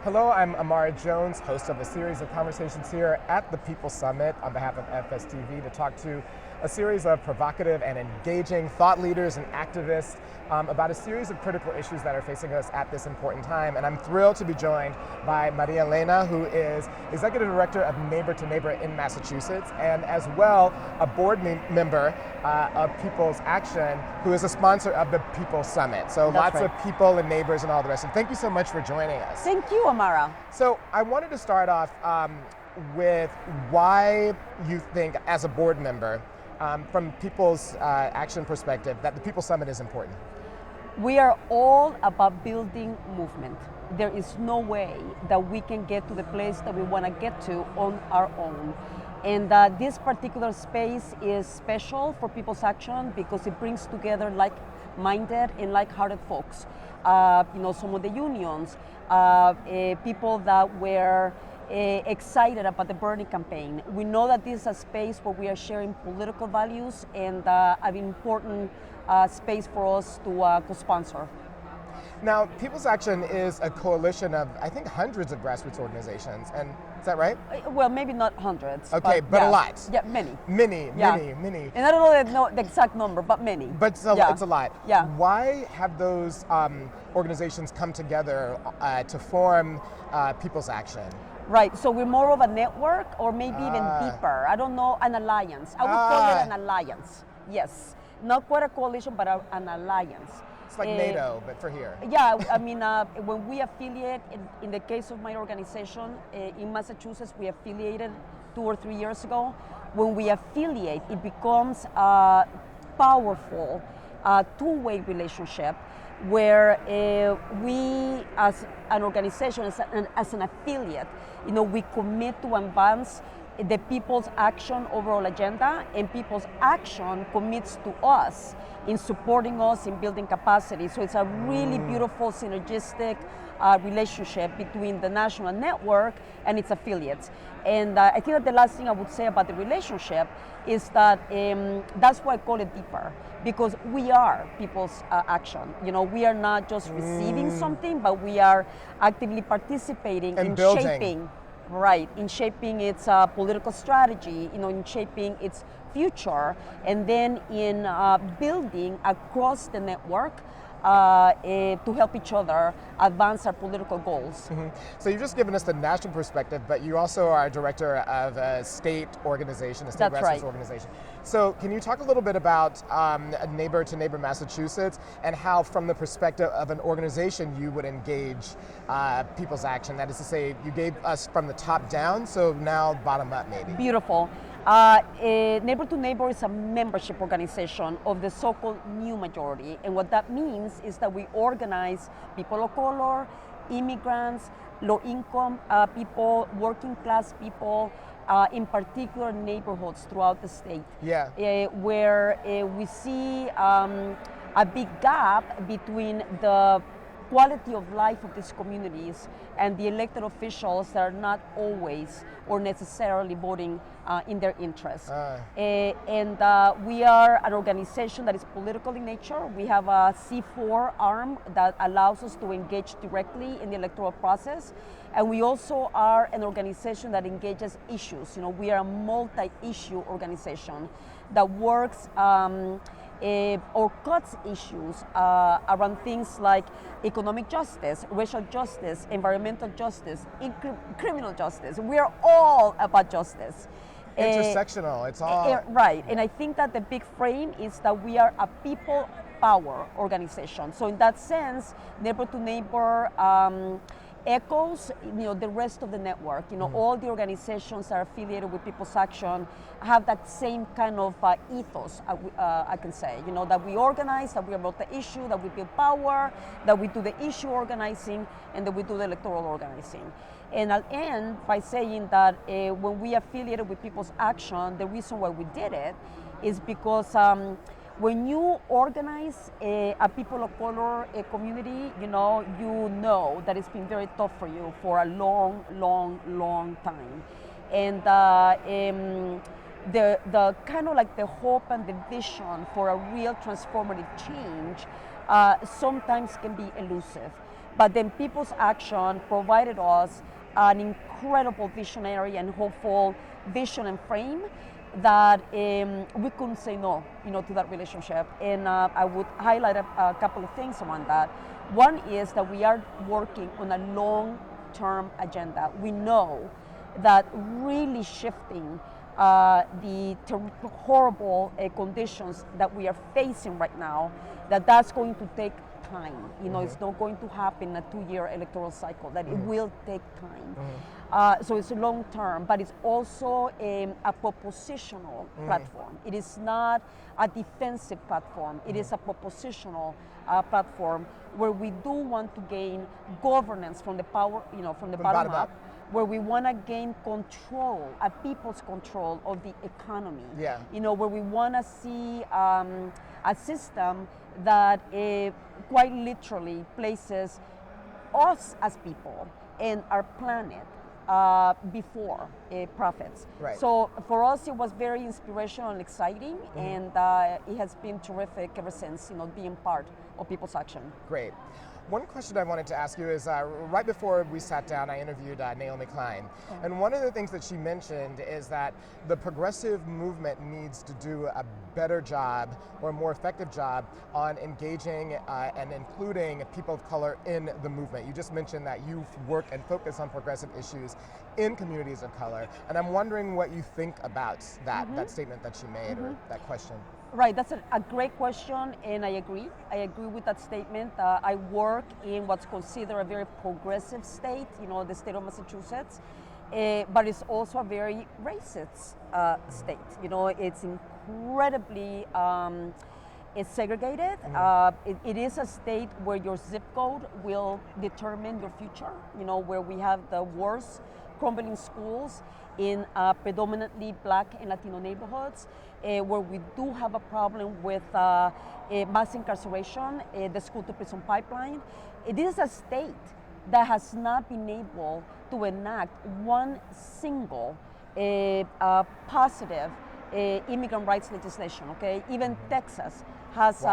Hello, I'm Imara Jones, host of a series of conversations here at the People Summit on behalf of FSTV to talk to a series of provocative and engaging thought leaders and activists about a series of critical issues that are facing us at this important time. And I'm thrilled to be joined by Maria Elena, who is Executive Director of Neighbor to Neighbor in Massachusetts, and as well a board member of People's Action, who is a sponsor of the People Summit. So That's lots right. of people and neighbors and all the rest. And thank you so much for joining us. Thank you, Amara. So I wanted to start off with why you think, as a board member, from People's Action perspective, that the People Summit is important. We are all about building movement. There is no way that we can get to the place that we want to get to on our own. And this particular space is special for People's Action because it brings together like-minded and like-hearted folks. Some of the unions, people that were excited about the Bernie campaign. We know that this is a space where we are sharing political values and an important space for us to co-sponsor. Now, People's Action is a coalition of, I think, hundreds of grassroots organizations, and is that right? Well, maybe not hundreds. Okay, but yeah. a lot. Yeah, many. Many. And I don't know the exact number, but many. But it's a lot. Yeah. Why have those organizations come together to form People's Action? Right, so we're more of a network or maybe even deeper. I don't know, an alliance. I would call it an alliance, yes. Not quite a coalition, but an alliance. It's like NATO, but for here. Yeah, I mean, when we affiliate, in the case of my organization in Massachusetts, we affiliated 2 or 3 years ago. When we affiliate, it becomes a powerful two-way relationship where we, as an organization, as an affiliate, we commit to advance the People's Action overall agenda, and People's Action commits to us in supporting us in building capacity. So it's a really beautiful synergistic relationship between the national network and its affiliates. And I think that the last thing I would say about the relationship is that that's why I call it deeper, because we are People's Action. We are not just receiving something, but we are actively participating and in building. shaping. Right, in shaping its political strategy, in shaping its future, and then in building across the network to help each other advance our political goals. Mm-hmm. So you've just given us the national perspective, but you also are director of a state organization, a state That's grassroots right. organization. So can you talk a little bit about Neighbor to Neighbor Massachusetts and how, from the perspective of an organization, you would engage People's Action? That is to say, you gave us from the top down, so now bottom up maybe. Beautiful. Neighbor to Neighbor is a membership organization of the so-called new majority, and what that means is that we organize people of color, immigrants, low-income people, working-class people, in particular neighborhoods throughout the state, where we see a big gap between the quality of life of these communities and the elected officials that are not always or necessarily voting in their interest. And we are an organization that is political in nature. We have a C4 arm that allows us to engage directly in the electoral process. And we also are an organization that engages issues. We are a multi-issue organization that works or cuts issues around things like economic justice, racial justice, environmental justice, criminal justice. We are all about justice. Intersectional, it's all. Right, and I think that the big frame is that we are a people power organization. So in that sense, Neighbor to Neighbor echoes, the rest of the network. All the organizations that are affiliated with People's Action have that same kind of ethos, I can say. That we organize, that we are about the issue, that we build power, that we do the issue organizing, and that we do the electoral organizing. And I'll end by saying that when we affiliated with People's Action, the reason why we did it is because when you organize a people of color community, you know that it's been very tough for you for a long, long, long time. And the kind of like the hope and the vision for a real transformative change sometimes can be elusive. But then People's Action provided us an incredible visionary and hopeful vision and frame that we couldn't say no, to that relationship. And I would highlight a couple of things around that. One is that we are working on a long-term agenda. We know that really shifting the horrible conditions that we are facing right now, that's going to take time. It's not going to happen in a 2-year electoral cycle, that it will take time. So it's long term, but it's also a propositional platform. It is not a defensive platform. It is a propositional platform where we do want to gain governance from the power, from the bottom up, where we want to gain control, a people's control of the economy. Yeah. Where we want to see a system that quite literally places us as people and our planet before profits. Right. So for us, it was very inspirational and exciting, and it has been terrific ever since, being part of People's Action. Great. One question I wanted to ask you is, right before we sat down, I interviewed Naomi Klein. And one of the things that she mentioned is that the progressive movement needs to do a better job or a more effective job on engaging and including people of color in the movement. You just mentioned that you work and focus on progressive issues in communities of color. And I'm wondering what you think about that statement that she made, or that question. Right, that's a great question, and I agree. I agree with that statement. I work in what's considered a very progressive state, the state of Massachusetts, but it's also a very racist state. It's incredibly it's segregated. It is a state where your zip code will determine your future, where we have the worst crumbling schools in predominantly Black and Latino neighborhoods, where we do have a problem with mass incarceration, the school-to-prison pipeline. It is a state that has not been able to enact one single positive immigrant rights legislation, okay? Even Texas has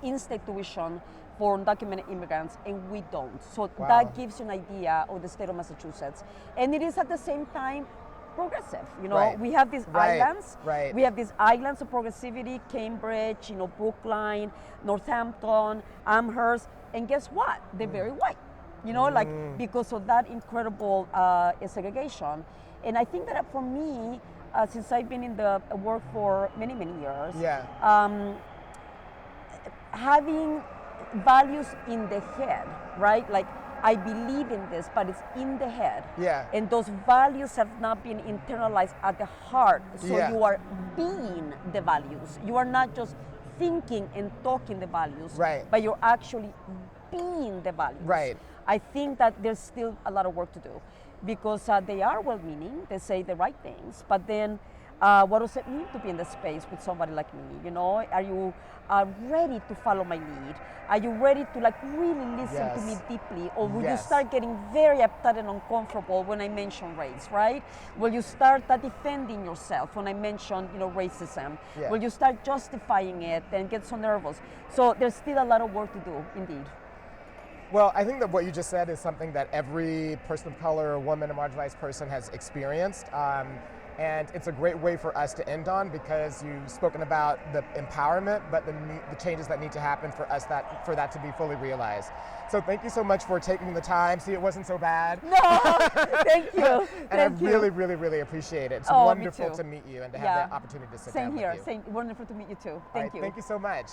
in-state tuition for undocumented immigrants, and we don't. So that gives you an idea of the state of Massachusetts. And it is at the same time progressive. We have these islands. Right. We have these islands of progressivity: Cambridge, Brookline, Northampton, Amherst, and guess what? They're very white. Because of that incredible segregation. And I think that for me, since I've been in the work for many, many years, having values in the head, right? Like, I believe in this, but it's in the head. Yeah. And those values have not been internalized at the heart. So you are being the values. You are not just thinking and talking the values, but you're actually being the values. Right. I think that there's still a lot of work to do, because they are well-meaning, they say the right things, but then what does it mean to be in the space with somebody like me? Are you ready to follow my lead? Are you ready to really listen to me deeply? Or will you start getting very upset and uncomfortable when I mention race, right? Will you start defending yourself when I mention, racism? Will you start justifying it and get so nervous? So there's still a lot of work to do, indeed. Well, I think that what you just said is something that every person of color, or woman, or marginalized person has experienced. And it's a great way for us to end on, because you've spoken about the empowerment, but the changes that need to happen for for that to be fully realized. So thank you so much for taking the time. See, it wasn't so bad. No, thank you. And I really, really, really appreciate it. It's wonderful to meet you and to have the opportunity to sit down with you. Same here. Wonderful to meet you too. Thank you. Thank you so much.